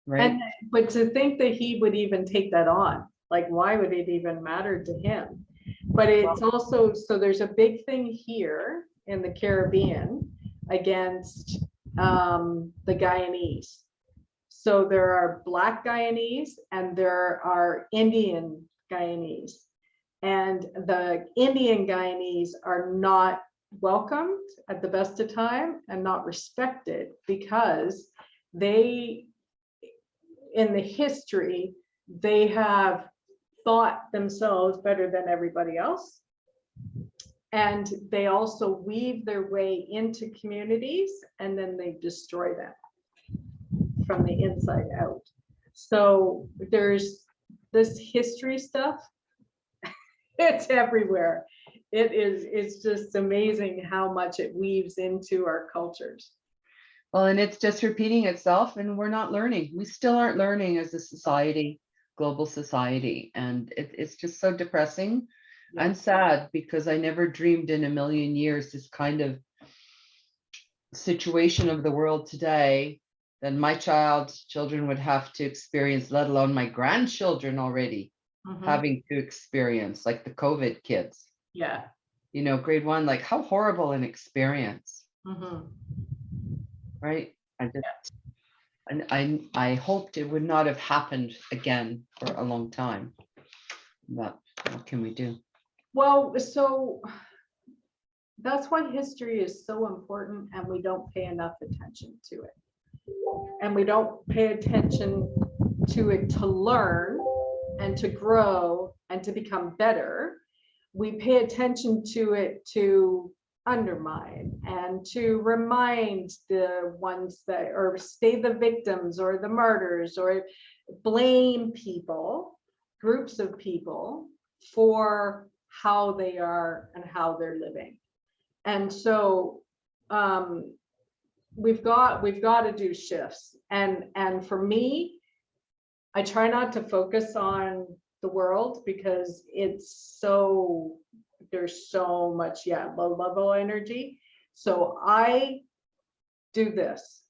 Speaker 3: Right.
Speaker 1: But to think that he would even take that on, like, why would it even matter to him? But it's also, so there's a big thing here in the Caribbean against the Guyanese. So there are Black Guyanese and there are Indian Guyanese. And the Indian Guyanese are not welcomed at the best of time and not respected, because they, in the history, they have thought themselves better than everybody else. And they also weave their way into communities and then they destroy them from the inside out. So there's this history stuff. It's everywhere. It's just amazing how much it weaves into our cultures.
Speaker 3: Well, and it's just repeating itself, and we're not learning. We still aren't learning as a society, global society. And it's just so depressing and sad, because I never dreamed in a million years this kind of situation of the world today that my children would have to experience, let alone my grandchildren already having to experience, like the COVID kids.
Speaker 1: Yeah.
Speaker 3: you know, grade 1, like how horrible an experience,
Speaker 1: Mhm.
Speaker 3: right? I just, and I hoped it would not have happened again for a long time. But what can we do?
Speaker 1: Well, so that's why history is so important and we don't pay enough attention to it. And we don't pay attention to it to learn and to grow and to become better. We pay attention to it to undermine and to remind the ones that, or stay the victims or the martyrs, or blame people, groups of people, for how they are and how they're living. And so we've got to do shifts. And for me, I try not to focus on the world because it's so, there's so much, low level energy. So I do this.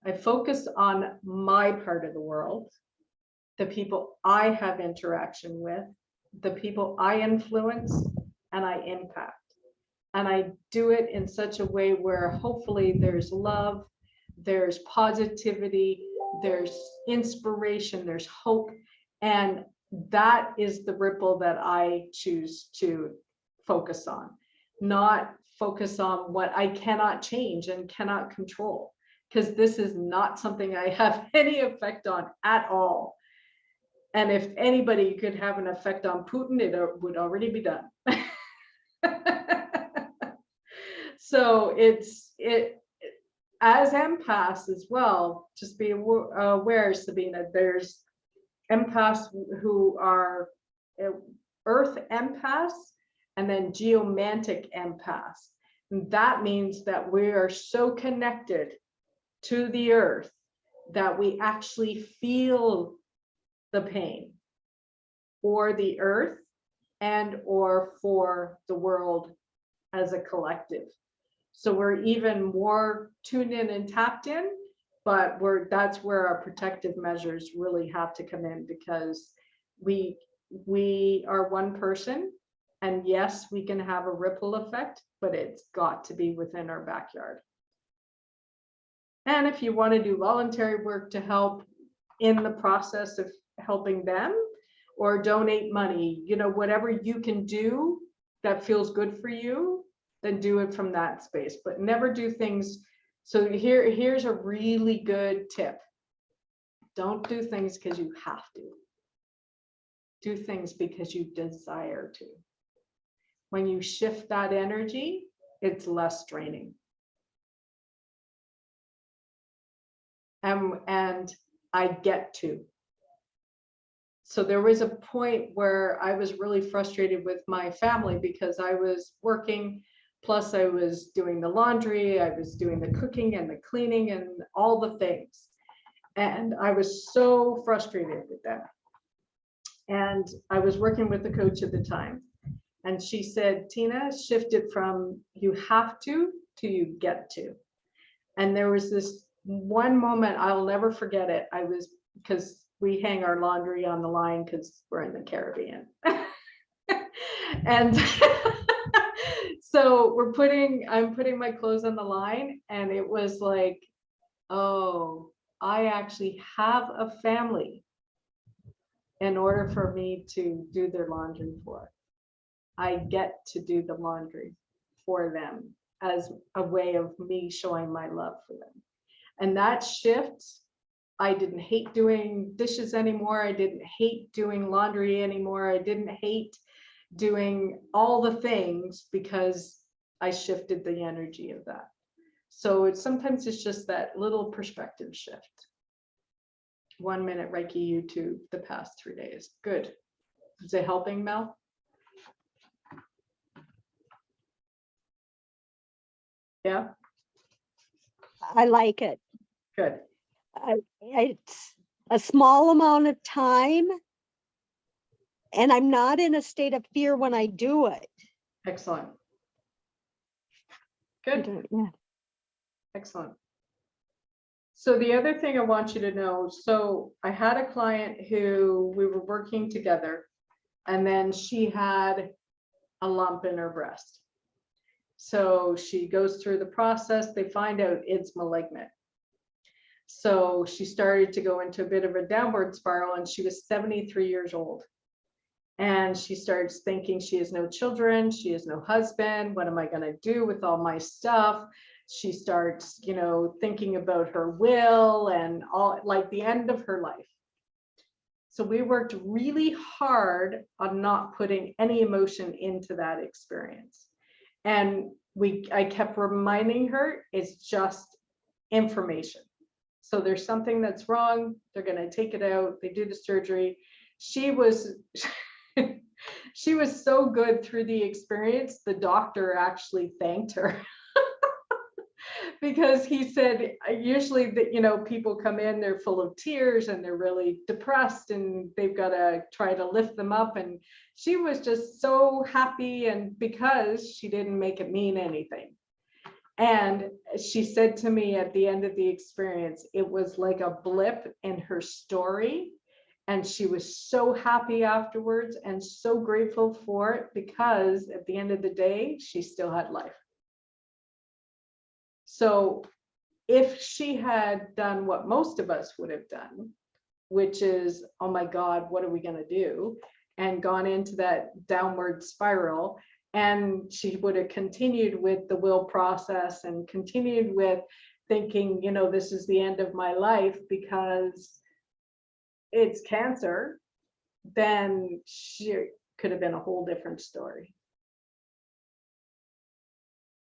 Speaker 1: I focus on my part of the world, the people I have interaction with, the people I influence and I impact. And I do it in such a way where hopefully there's love, there's positivity, there's inspiration, there's hope. And that is the ripple that I choose to focus on, not focus on what I cannot change and cannot control, because this is not something I have any effect on at all. And if anybody could have an effect on Putin, it would already be done. So as empaths as well, just be aware, Sabina, there's empaths who are earth empaths and then geomantic empaths. And that means that we are so connected to the earth that we actually feel the pain for the earth and or for the world as a collective. So we're even more tuned in and tapped in, but that's where our protective measures really have to come in, because we are one person, and yes, we can have a ripple effect, but it's got to be within our backyard. And if you want to do voluntary work to help in the process of helping them, or donate money, you know, whatever you can do that feels good for you, then do it from that space, but never do things. So here's a really good tip. Don't do things because you have to. Do things because you desire to. When you shift that energy, it's less draining. And I get to. So there was a point where I was really frustrated with my family because I was working, plus I was doing the laundry, I was doing the cooking and the cleaning and all the things. And I was so frustrated with them. And I was working with the coach at the time. And she said, Tina, shift it from you have to you get to. And there was this one moment, I'll never forget it. I was, because we hang our laundry on the line because we're in the Caribbean. And so I'm putting my clothes on the line, and it was like, oh, I actually have a family in order for me to do their laundry for. I get to do the laundry for them as a way of me showing my love for them. And that shift, I didn't hate doing dishes anymore. I didn't hate doing laundry anymore. I didn't hate doing all the things because I shifted the energy of that. So sometimes it's just that little perspective shift. 1 minute Reiki YouTube the past 3 days. Good. Is it helping, Mel? Yeah.
Speaker 4: I like it.
Speaker 1: Good.
Speaker 4: It's a small amount of time, and I'm not in a state of fear when I do it.
Speaker 1: Excellent. Good.
Speaker 4: Yeah.
Speaker 1: Excellent. So the other thing I want you to know, so I had a client who we were working together, and then she had a lump in her breast. So she goes through the process. They find out it's malignant. So she started to go into a bit of a downward spiral, and she was 73 years old. And she starts thinking she has no children, she has no husband. What am I going to do with all my stuff? She starts, thinking about her will and all, like the end of her life. So we worked really hard on not putting any emotion into that experience. And I kept reminding her it's just information. So there's something that's wrong. They're going to take it out. They do the surgery. She was so good through the experience. The doctor actually thanked her because he said, usually that, people come in, they're full of tears and they're really depressed and they've got to try to lift them up. And she was just so happy, and because she didn't make it mean anything. And she said to me at the end of the experience, it was like a blip in her story. And she was so happy afterwards and so grateful for it, because at the end of the day, she still had life. So if she had done what most of us would have done, which is, oh my God, what are we going to do? And gone into that downward spiral, and she would have continued with the will process and continued with thinking, this is the end of my life because it's cancer, then she could have been a whole different story.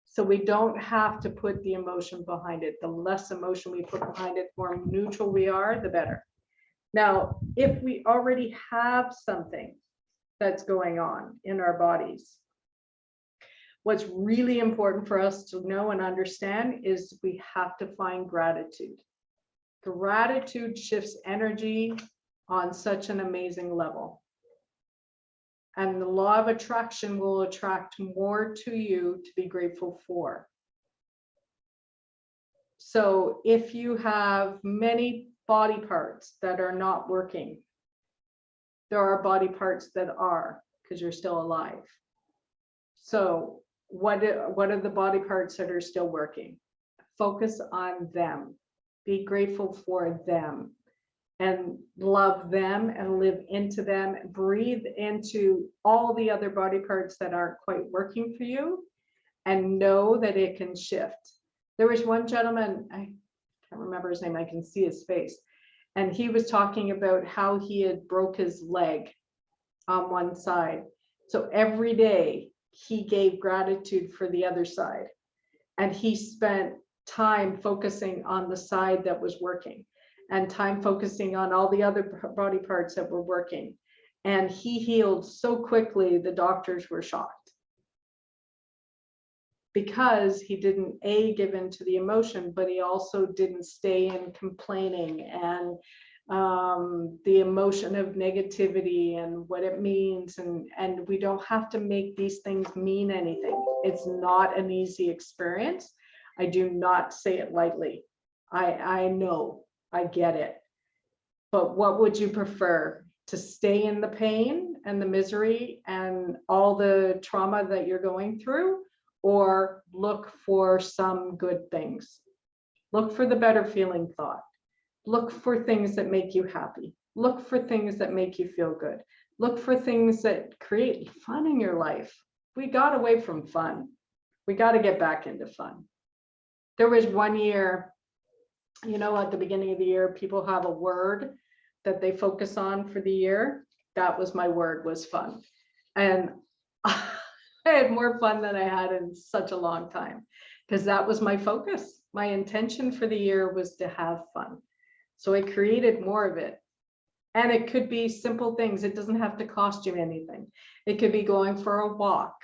Speaker 1: So we don't have to put the emotion behind it. The less emotion we put behind it, the more neutral we are, the better. Now, if we already have something that's going on in our bodies, what's really important for us to know and understand is we have to find gratitude. Gratitude shifts energy on such an amazing level. And the law of attraction will attract more to you to be grateful for. So if you have many body parts that are not working, there are body parts that are, because you're still alive. So what are the body parts that are still working? Focus on them. Be grateful for them and love them and live into them. Breathe into all the other body parts that aren't quite working for you, and know that it can shift. There was one gentleman, I can't remember his name, I can see his face, and he was talking about how he had broke his leg on one side. So every day he gave gratitude for the other side, and he spent time focusing on the side that was working and time focusing on all the other body parts that were working. And he healed so quickly, the doctors were shocked, because he didn't give in to the emotion, but he also didn't stay in complaining and the emotion of negativity and what it means. And we don't have to make these things mean anything. It's not an easy experience. I do not say it lightly. I know, I get it. But what would you prefer? To stay in the pain and the misery and all the trauma that you're going through, or look for some good things? Look for the better feeling thought. Look for things that make you happy. Look for things that make you feel good. Look for things that create fun in your life. We got away from fun. We got to get back into fun. There was one year, at the beginning of the year, people have a word that they focus on for the year. That was my word, was fun. And I had more fun than I had in such a long time, because that was my focus. My intention for the year was to have fun. So I created more of it. And it could be simple things. It doesn't have to cost you anything. It could be going for a walk,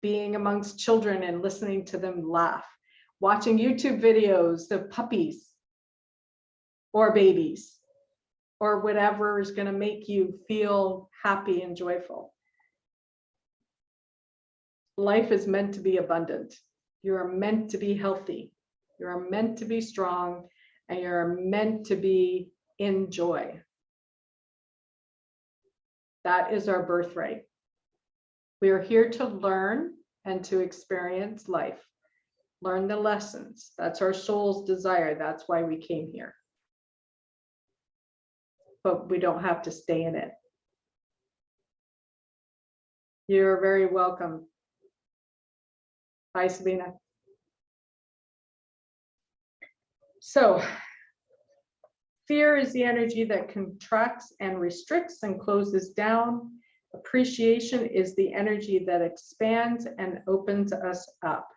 Speaker 1: being amongst children and listening to them laugh, watching YouTube videos of puppies or babies, or whatever is going to make you feel happy and joyful. Life is meant to be abundant. You are meant to be healthy. You are meant to be strong, and you're meant to be in joy. That is our birthright. We are here to learn and to experience life, learn the lessons. That's our soul's desire. That's why we came here. But we don't have to stay in it. You're very welcome. Bye, Sabina. So, fear is the energy that contracts and restricts and closes down. Appreciation is the energy that expands and opens us up.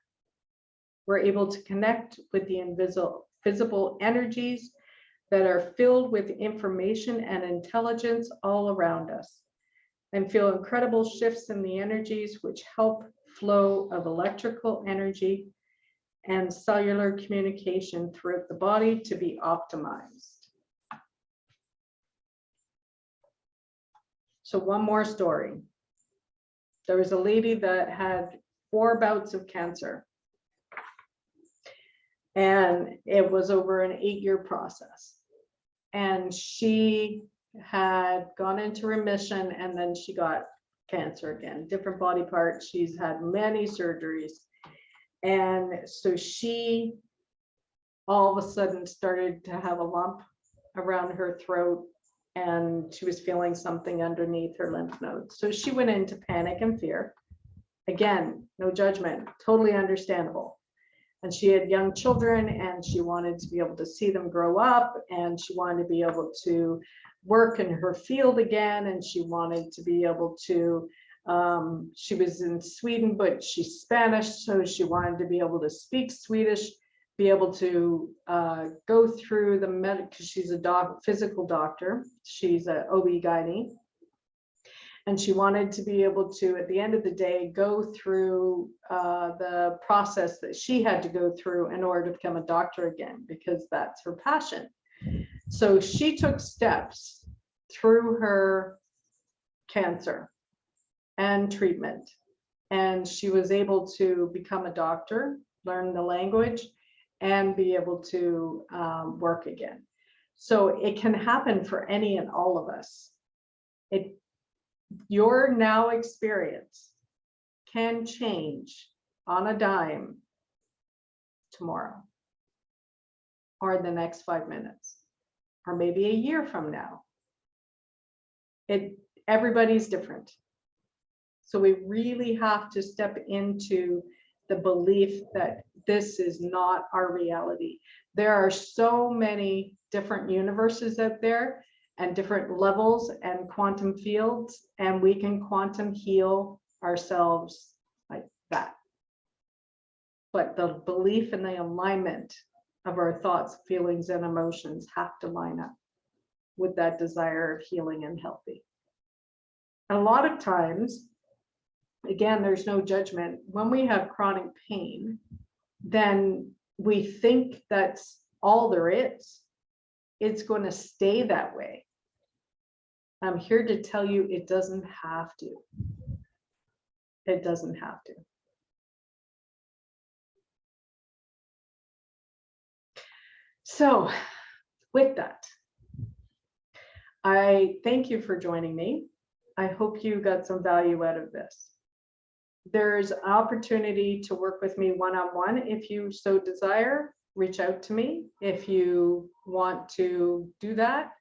Speaker 1: We're able to connect with the visible energies that are filled with information and intelligence all around us, and feel incredible shifts in the energies which help flow of electrical energy and cellular communication throughout the body to be optimized. So one more story. There was a lady that had 4 bouts of cancer, and it was over an 8-year process. And she had gone into remission, and then she got cancer again, different body parts. She's had many surgeries. And so she all of a sudden started to have a lump around her throat, and she was feeling something underneath her lymph nodes. So she went into panic and fear. Again, no judgment, totally understandable. And she had young children, and she wanted to be able to see them grow up, and she wanted to be able to work in her field again, and she wanted to be able to, she was in Sweden, but she's Spanish, so she wanted to be able to speak Swedish, be able to go through the because she's a physical doctor, she's an OB-GYN, and she wanted to be able to, at the end of the day, go through the process that she had to go through in order to become a doctor again, because that's her passion. So she took steps through her cancer and treatment, and she was able to become a doctor, learn the language, and be able to work again. So it can happen for any and all of us. Your now experience can change on a dime tomorrow, or the next 5 minutes, or maybe a year from now. Everybody's different. So we really have to step into the belief that this is not our reality. There are so many different universes out there, and different levels and quantum fields, and we can quantum heal ourselves like that. But the belief and the alignment of our thoughts, feelings, and emotions have to line up with that desire of healing and healthy. And a lot of times, again, there's no judgment. When we have chronic pain, then we think that's all there is. It's going to stay that way. I'm here to tell you it doesn't have to. It doesn't have to. So with that, I thank you for joining me. I hope you got some value out of this. There's an opportunity to work with me one-on-one if you so desire. Reach out to me if you want to do that.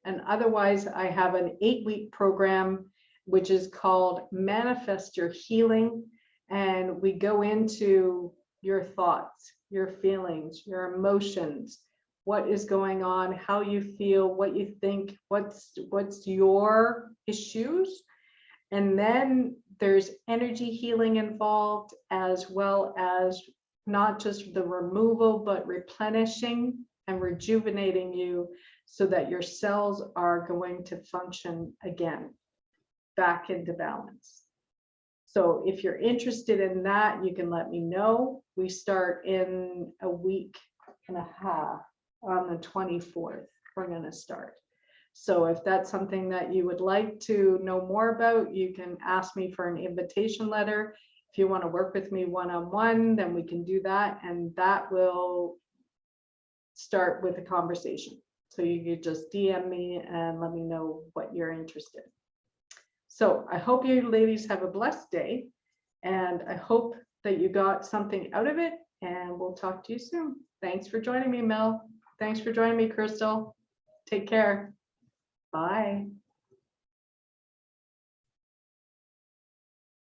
Speaker 1: And otherwise, I have an 8-week program, which is called Manifest Your Healing. And we go into your thoughts, your feelings, your emotions, what is going on, how you feel, what you think, what's your issues. And then there's energy healing involved, as well as not just the removal, but replenishing and rejuvenating you so that your cells are going to function again, back into balance. So if you're interested in that, you can let me know. We start in a week and a half on the 24th. We're going to start. So if that's something that you would like to know more about, you can ask me for an invitation letter. If you want to work with me one-on-one, then we can do that. And that will start with a conversation. So you could just DM me and let me know what you're interested in. So I hope you ladies have a blessed day, and I hope that you got something out of it, and we'll talk to you soon. Thanks for joining me, Mel. Thanks for joining me, Crystal. Take care. Bye.